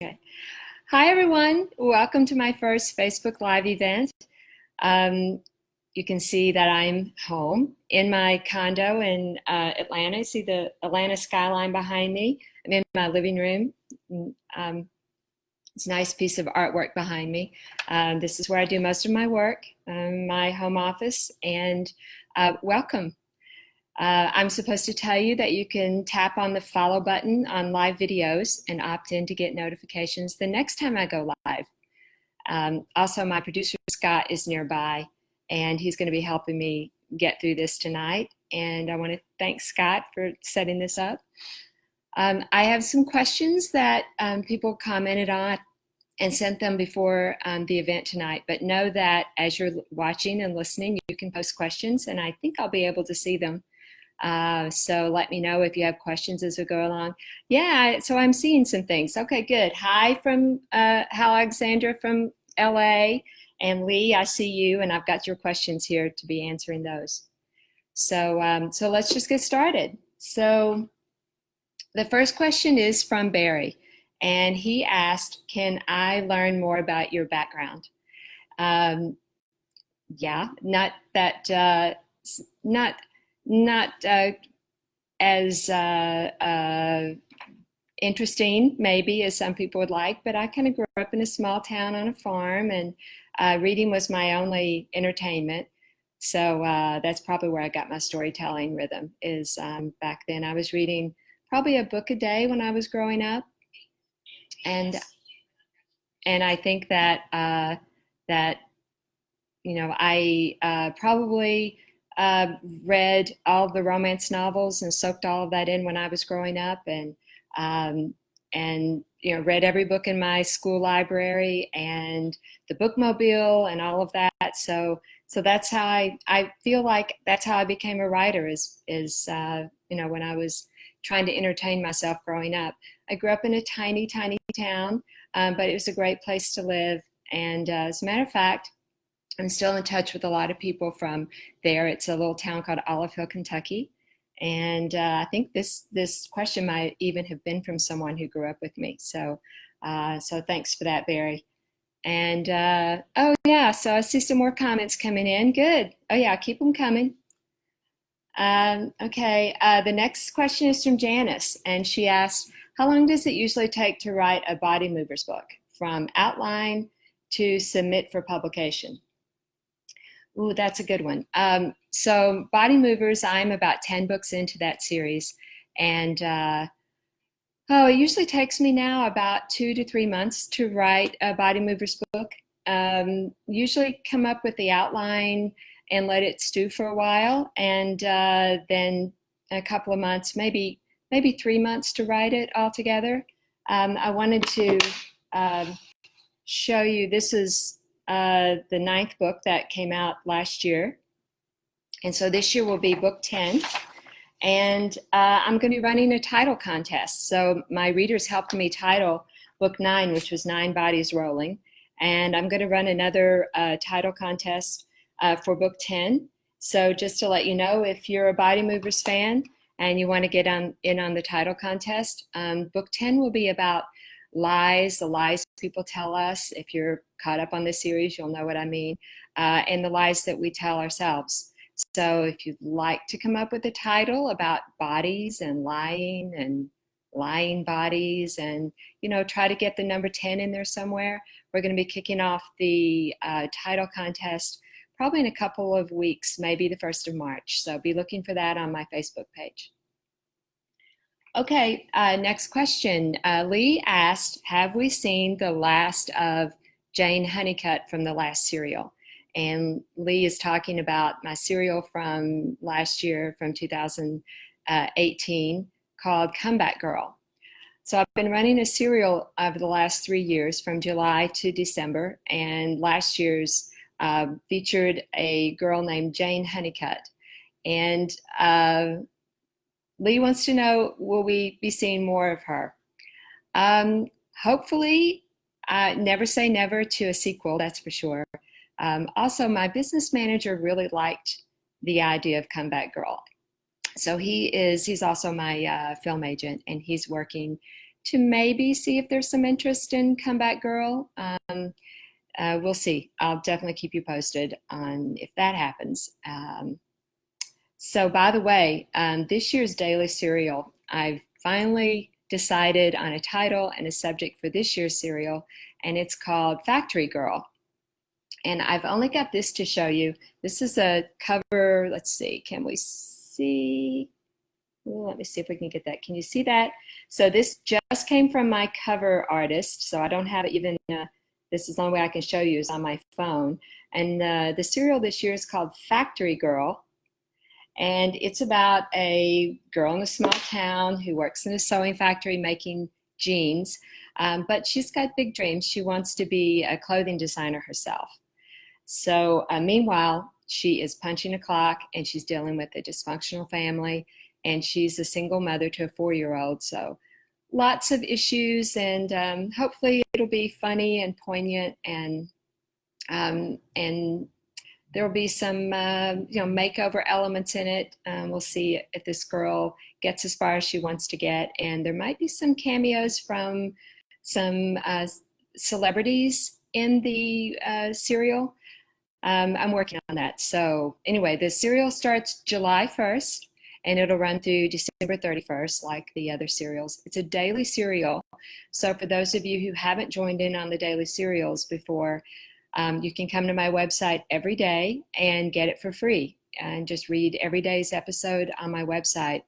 Okay. Hi, everyone. Welcome to my first Facebook Live event. Um, you can see that I'm home in my condo in Atlanta. See the Atlanta skyline behind me. I'm in my living room. Um, it's a nice piece of artwork behind me. This is where I do most of my work, my home office, and welcome. I'm supposed to tell you that you can tap on the follow button on live videos and opt in to get notifications the next time I go live. Also, my producer Scott is nearby, and he's going to be helping me get through this tonight. And I want to thank Scott for setting this up. I have some questions that people commented on and sent them before the event tonight. But know that as you're watching and listening, you can post questions, and I think I'll be able to see them. So let me know if you have questions as we go along. Yeah, so I'm seeing some things. Okay, good. Hi from Alexandra from LA, and Lee, I see you, and I've got your questions here to be answering those. So let's just get started. So the first question is from Barry, and he asked, "Can I learn more about your background?" Um, yeah, not that not not as interesting maybe as some people would like, but I kind of grew up in a small town on a farm, and reading was my only entertainment. So that's probably where I got my storytelling rhythm. Is back then I was reading probably a book a day when I was growing up, and I think that that I probably read all the romance novels and soaked all of that in when I was growing up, um, and read every book in my school library and the bookmobile and all of that. So that's how I feel like that's how I became a writer. Is when I was trying to entertain myself growing up. I grew up in a tiny town, but it was a great place to live. And as a matter of fact, I'm still in touch with a lot of people from there. It's a little town called Olive Hill, Kentucky. And I think this question might even have been from someone who grew up with me. So thanks for that, Barry. And oh yeah, so I see some more comments coming in. Good. Oh yeah, keep them coming. Okay, the next question is from Janice, and she asked, "How long does it usually take to write a body movers book, from outline to submit for publication?" Ooh, that's a good one. So Body Movers, I'm about 10 books into that series. And it usually takes me now about 2 to 3 months to write a Body Movers book. Usually come up with the outline and let it stew for a while. And then a couple of months, maybe 3 months to write it all together. I wanted to show you, this is the ninth book that came out last year. And so this year will be book 10. And I'm going to be running a title contest. So my readers helped me title book 9, which was Nine Bodies Rolling. And I'm going to run another title contest for book 10. So just to let you know, if you're a Body Movers fan and you want to get in on the title contest, book 10 will be about lies, the lies people tell us. If you're caught up on this series, you'll know what I mean, and the lies that we tell ourselves. So if you'd like to come up with a title about bodies and lying bodies, and try to get the number 10 in there somewhere, we're going to be kicking off the title contest probably in a couple of weeks, maybe the 1st of March. So be looking for that on my Facebook page. Okay, next question. Lee asked, "Have we seen the last of Jane Honeycutt from the last serial?" And Lee is talking about my serial from last year, from 2018, called Comeback Girl. So I've been running a serial over the last 3 years, from July to December, and last year's featured a girl named Jane Honeycutt. And Lee wants to know, will we be seeing more of her? Hopefully, never say never to a sequel, that's for sure. Also, my business manager really liked the idea of Comeback Girl. So he's also my film agent, and he's working to maybe see if there's some interest in Comeback Girl. We'll see. I'll definitely keep you posted on if that happens. So by the way, this year's daily serial, I've finally decided on a title and a subject for this year's serial, and it's called Factory Girl. And I've only got this to show you. This is a cover. Let's see. Can we see? Let me see if we can get that. Can you see that? So this just came from my cover artist. So I don't have it even, this is the only way I can show you is on my phone. And the serial this year is called Factory Girl. And it's about a girl in a small town who works in a sewing factory making jeans. But she's got big dreams. She wants to be a clothing designer herself. So meanwhile, she is punching a clock and she's dealing with a dysfunctional family, and she's a single mother to a 4-year-old. So lots of issues, and hopefully it'll be funny and poignant, and there will be some makeover elements in it. We'll see if this girl gets as far as she wants to get, and there might be some cameos from some celebrities in the serial. I'm working on that. So anyway, the serial starts July 1st and it'll run through December 31st like the other serials. It's a daily serial. So for those of you who haven't joined in on the daily serials before, you can come to my website every day and get it for free and just read every day's episode on my website.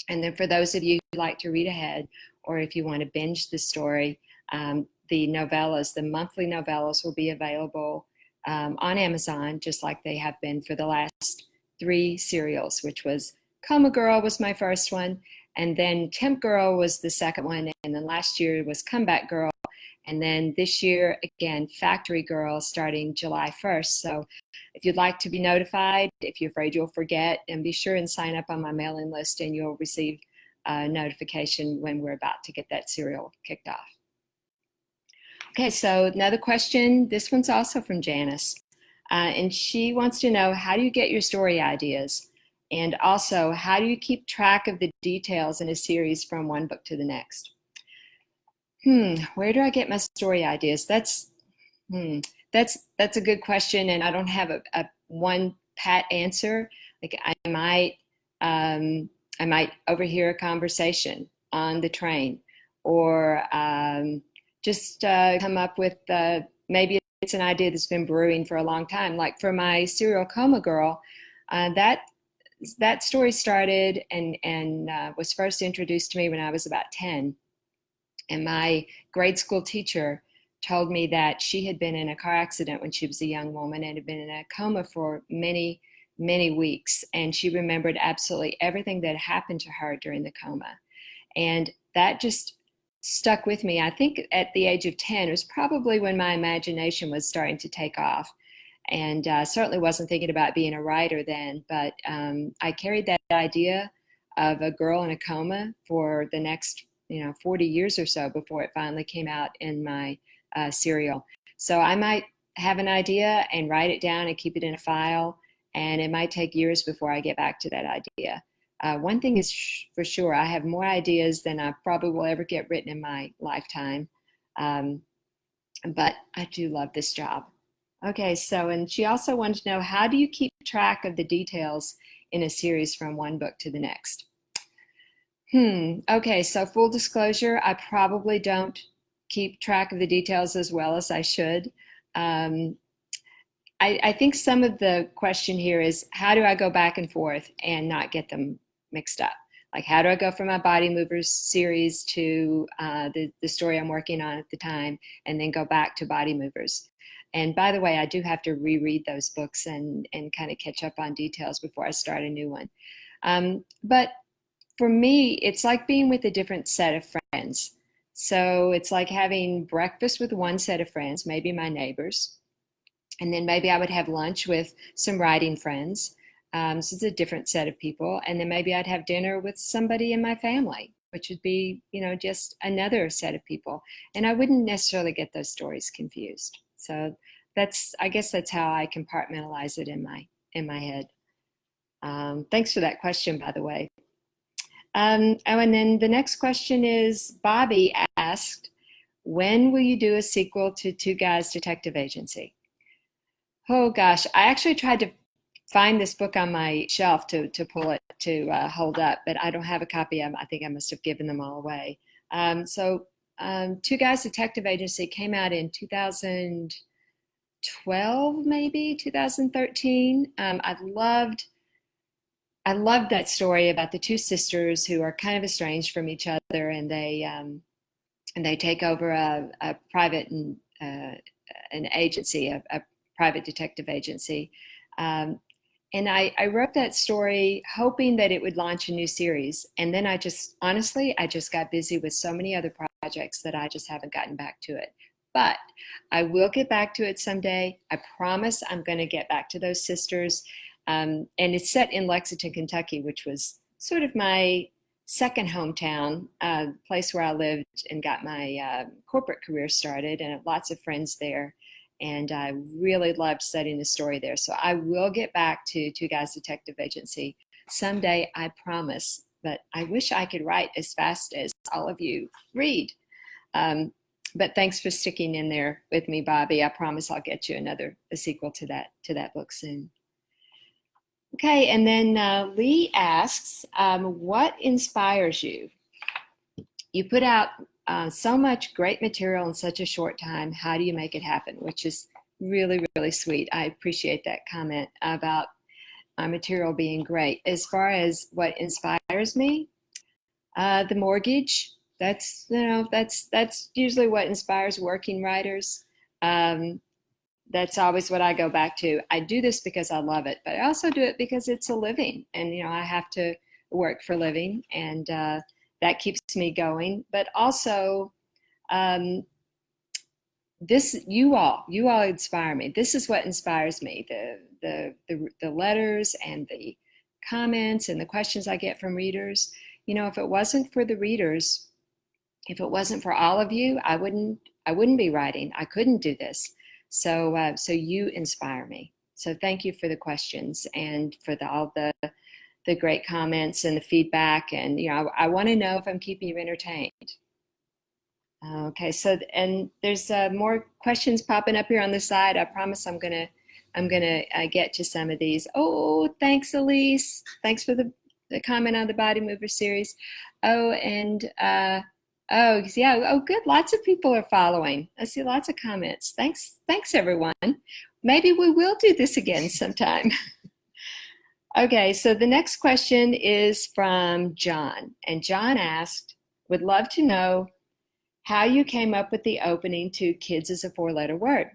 And then for those of you who like to read ahead, or if you want to binge the story, the novellas, the monthly novellas will be available on Amazon, just like they have been for the last 3 serials, which was Coma Girl was my first one, and then Temp Girl was the second one, and then last year was Comeback Girl, and then this year, again, Factory Girl starting July 1st. So if you'd like to be notified, if you're afraid you'll forget, and be sure and sign up on my mailing list and you'll receive a notification when we're about to get that serial kicked off. Okay, so another question. This one's also from Janice. And she wants to know, how do you get your story ideas? And also, how do you keep track of the details in a series from one book to the next? Where do I get my story ideas? That's a good question, and I don't have a one pat answer. Like I might overhear a conversation on the train, or just come up with maybe it's an idea that's been brewing for a long time. Like for my serial Coma Girl, that story started and was first introduced to me when I was about 10. And my grade school teacher told me that she had been in a car accident when she was a young woman and had been in a coma for many, many weeks. And she remembered absolutely everything that happened to her during the coma. And that just stuck with me. I think at the age of 10, it was probably when my imagination was starting to take off. And certainly wasn't thinking about being a writer then, but I carried that idea of a girl in a coma for the next 40 years or so before it finally came out in my serial. So I might have an idea and write it down and keep it in a file, and it might take years before I get back to that idea. One thing is for sure, I have more ideas than I probably will ever get written in my lifetime. But I do love this job. Okay, so, and she also wanted to know, how do you keep track of the details in a series from one book to the next? Okay, so full disclosure, I probably don't keep track of the details as well as I should. I think some of the question here is, how do I go back and forth and not get them mixed up? Like, how do I go from my Body Movers series to the story I'm working on at the time, and then go back to Body Movers? And by the way, I do have to reread those books and kind of catch up on details before I start a new one. But for me, it's like being with a different set of friends. So it's like having breakfast with one set of friends, maybe my neighbors, and then maybe I would have lunch with some writing friends. So it's a different set of people. And then maybe I'd have dinner with somebody in my family, which would be, just another set of people. And I wouldn't necessarily get those stories confused. So I guess that's how I compartmentalize it in my head. Thanks for that question, by the way. Oh, and then the next question is Bobby asked, when will you do a sequel to Two Guys Detective Agency? Oh gosh, I actually tried to find this book on my shelf to pull it to hold up, but I don't have a copy. I think I must have given them all away. Two Guys Detective Agency came out in 2012, maybe 2013. I loved that story about the two sisters who are kind of estranged from each other, and they take over a private and an agency, a private detective agency. Um, and I wrote that story hoping that it would launch a new series. And then honestly, I just got busy with so many other projects that I just haven't gotten back to it. But I will get back to it someday. I promise I'm going to get back to those sisters. And it's set in Lexington, Kentucky, which was sort of my second hometown, place where I lived and got my corporate career started, and have lots of friends there. And I really loved setting the story there. So I will get back to Two Guys Detective Agency someday, I promise. But I wish I could write as fast as all of you read. But thanks for sticking in there with me, Bobby. I promise I'll get you a sequel to that book soon. Okay, and then Lee asks, what inspires you? You put out so much great material in such a short time. How do you make it happen? Which is really, really sweet. I appreciate that comment about material being great. As far as what inspires me, the mortgage. That's usually what inspires working writers. That's always what I go back to. I do this because I love it, but I also do it because it's a living, and I have to work for a living, and that keeps me going. But also, um, you all inspire me. This is what inspires me: the letters and the comments and the questions I get from readers. If it wasn't for the readers, if it wasn't for all of you, I wouldn't be writing. I couldn't do this. So you inspire me. So thank you for the questions and for all the great comments and the feedback. And I want to know if I'm keeping you entertained. Okay, so and there's more questions popping up here on the side. I promise I'm gonna get to some of these. Oh, thanks, Elise. Thanks for the comment on the Body Mover series. Oh, and oh yeah. Oh, good. Lots of people are following. I see lots of comments. Thanks everyone. Maybe we will do this again sometime. Okay, so the next question is from John, and John asked, "Would love to know how you came up with the opening to Kids is a Four-Letter Word."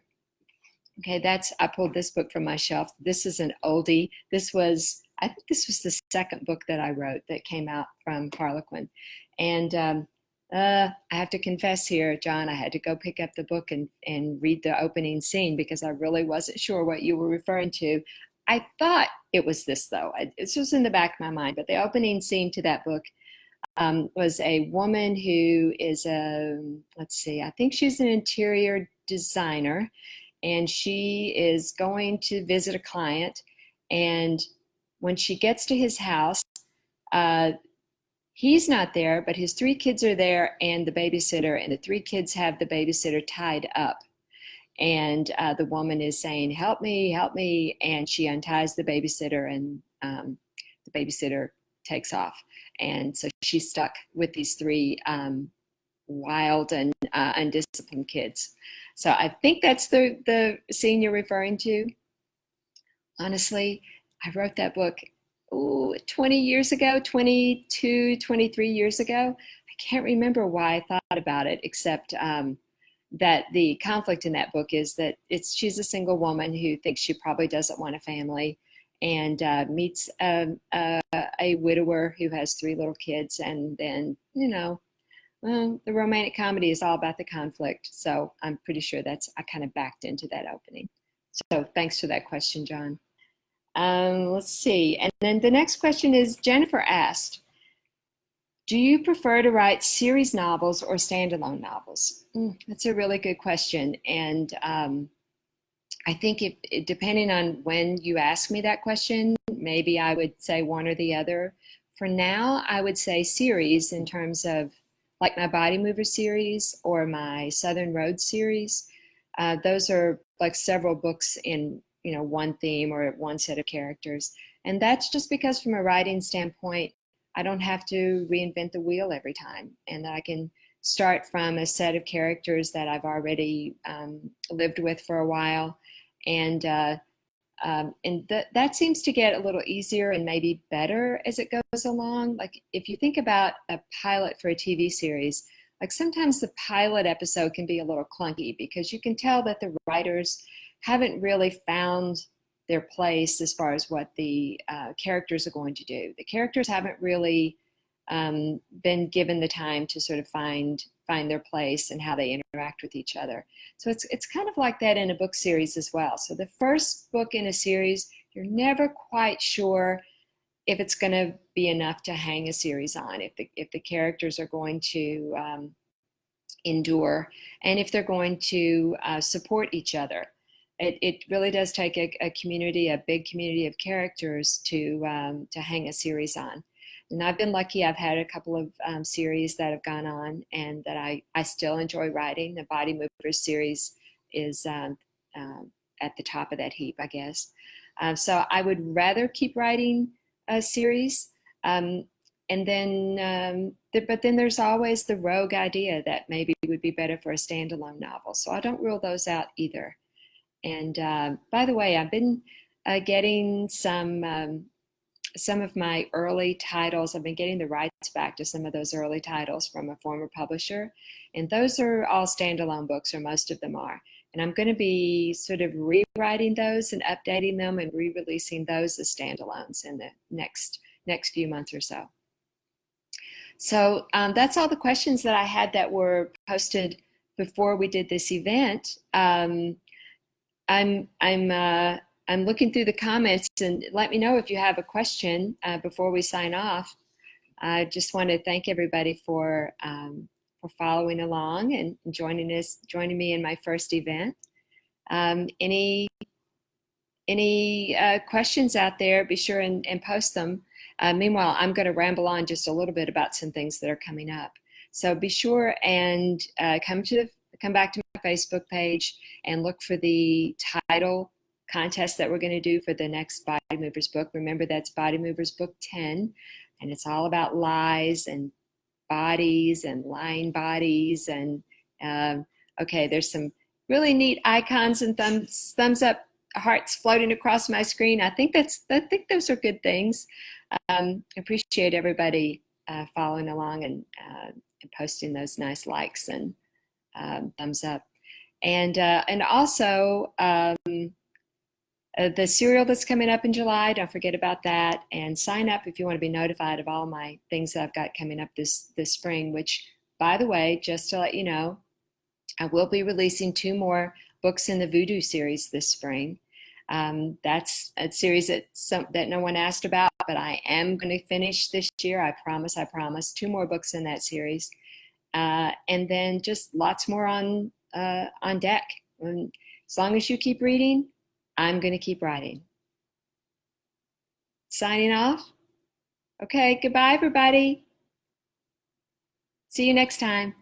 Okay, I pulled this book from my shelf. This is an oldie. I think this was the second book that I wrote that came out from Harlequin. And I have to confess here, John, I had to go pick up the book and read the opening scene because I really wasn't sure what you were referring to. I thought it was this, though. This was in the back of my mind, but the opening scene to that book was a woman who is let's see, I think she's an interior designer, and she is going to visit a client. And when she gets to his house, he's not there, but his three kids are there and the babysitter, and the three kids have the babysitter tied up. And the woman is saying, "Help me, help me." And she unties the babysitter, and the babysitter takes off. And so she's stuck with these three wild and undisciplined kids. So I think that's the scene you're referring to. Honestly, I wrote that book 20 years ago, 22, 23 years ago. I can't remember why I thought about it, except that the conflict in that book is that she's a single woman who thinks she probably doesn't want a family, and meets a widower who has three little kids, and then the romantic comedy is all about the conflict. So I'm pretty sure I kind of backed into that opening. So thanks for that question, John. Let's see. And then the next question is Jennifer asked, "Do you prefer to write series novels or standalone novels?" That's a really good question. And I think depending on when you ask me that question, maybe I would say one or the other. For now, I would say series in terms of like my Body Mover series or my Southern Road series. Those are like several books in one theme or one set of characters, and that's just because from a writing standpoint, I don't have to reinvent the wheel every time, and I can start from a set of characters that I've already lived with for a while, and that seems to get a little easier and maybe better as it goes along. Like if you think about a pilot for a TV series, like sometimes the pilot episode can be a little clunky because you can tell that the writers haven't really found their place as far as what the characters are going to do. The characters haven't really been given the time to sort of find their place and how they interact with each other. So it's kind of like that in a book series as well. So the first book in a series, you're never quite sure if it's going to be enough to hang a series on, if the characters are going to endure, and if they're going to support each other. It really does take a community, a big community of characters to hang a series on. And I've been lucky. I've had a couple of series that have gone on and that I still enjoy writing. The Body Movers series is at the top of that heap, I guess. So I would rather keep writing a series. And then, but then there's always the rogue idea that maybe it would be better for a standalone novel. So I don't rule those out either. And by the way, I've been getting some of my early titles. I've been getting the rights back to some of those early titles from a former publisher. And those are all standalone books, or most of them are. And I'm going to be sort of rewriting those and updating them and re-releasing those as standalones in the next few months or so. So that's all the questions that I had that were posted before we did this event. I'm looking through the comments, and let me know if you have a question before we sign off. I just want to thank everybody for following along and joining me in my first event. Any questions out there, be sure and post them. Meanwhile, I'm going to ramble on just a little bit about some things that are coming up. So be sure and come back to my Facebook page and look for the title contest that we're going to do for the next Body Movers book. Remember, that's Body Movers book 10, and it's all about lies and bodies and lying bodies. And okay, there's some really neat icons and thumbs up hearts floating across my screen. I think those are good things. Appreciate everybody following along and posting those nice likes and thumbs up. And also the serial that's coming up in July, don't forget about that. And sign up if you want to be notified of all my things that I've got coming up this spring, which, by the way, just to let you know, I will be releasing 2 more books in the Voodoo series this spring. That's a series that no one asked about, but I am going to finish this year. I promise. 2 more books in that series. And then just lots more on deck. And as long as you keep reading, I'm going to keep writing. Signing off. Okay, goodbye, everybody. See you next time.